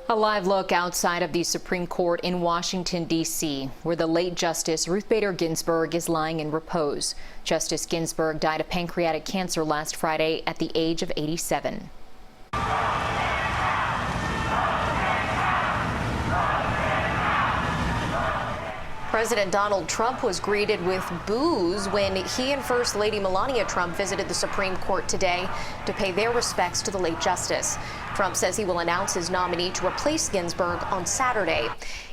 A live look outside of the Supreme Court in Washington, D.C., where the late Justice Ruth Bader Ginsburg is lying in repose. Justice Ginsburg died of pancreatic cancer last Friday at the age of 87. President Donald Trump was greeted with boos when he and First Lady Melania Trump visited the Supreme Court today to pay their respects to the late justice. Trump says he will announce his nominee to replace Ginsburg on Saturday.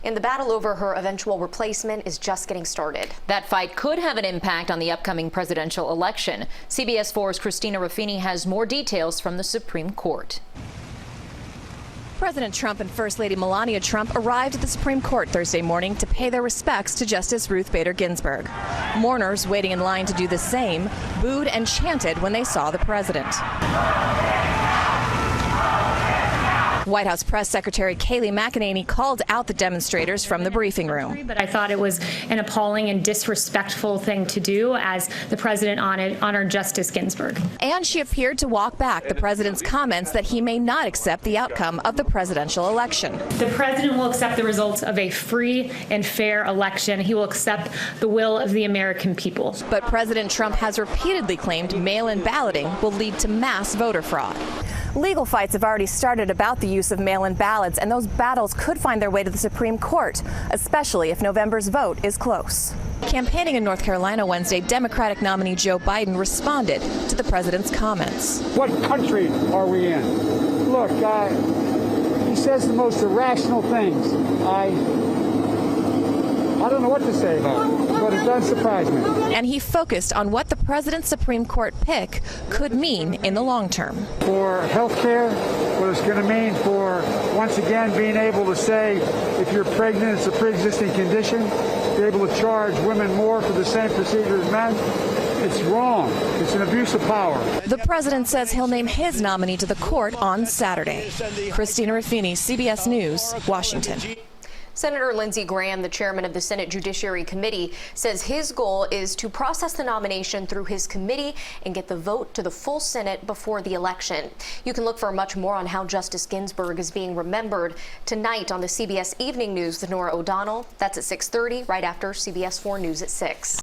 And the battle over her eventual replacement is just getting started. That fight could have an impact on the upcoming presidential election. CBS 4's Christina Ruffini has more details from the Supreme Court. President Trump and First Lady Melania Trump arrived at the Supreme Court Thursday morning to pay their respects to Justice Ruth Bader Ginsburg. Mourners waiting in line to do the same booed and chanted when they saw the president. White House Press Secretary Kayleigh McEnany called out the demonstrators from the briefing room. But I thought it was an appalling and disrespectful thing to do as the president honored Justice Ginsburg. And she appeared to walk back the president's comments that he may not accept the outcome of the presidential election. The president will accept the results of a free and fair election. He will accept the will of the American people. But President Trump has repeatedly claimed mail-in balloting will lead to mass voter fraud. Legal fights have already started about the use of mail-in ballots, and those battles could find their way to the Supreme Court, especially if November's vote is close. Campaigning in North Carolina Wednesday, Democratic nominee Joe Biden responded to the president's comments. What country are we in? Look, he says the most irrational things. I don't know what to say about it, but it does surprise me. And he focused on what the president's Supreme Court pick could mean in the long term. For health care, what it's going to mean for, once again, being able to say if you're pregnant, it's a pre-existing condition, be able to charge women more for the same procedure as men. It's wrong. It's an abuse of power. The president says he'll name his nominee to the court on Saturday. Christina Ruffini, CBS News, Washington. Senator Lindsey Graham, the chairman of the Senate Judiciary Committee, says his goal is to process the nomination through his committee and get the vote to the full Senate before the election. You can look for much more on how Justice Ginsburg is being remembered tonight on the CBS Evening News with Norah O'Donnell. That's at 6:30, right after CBS 4 News at 6.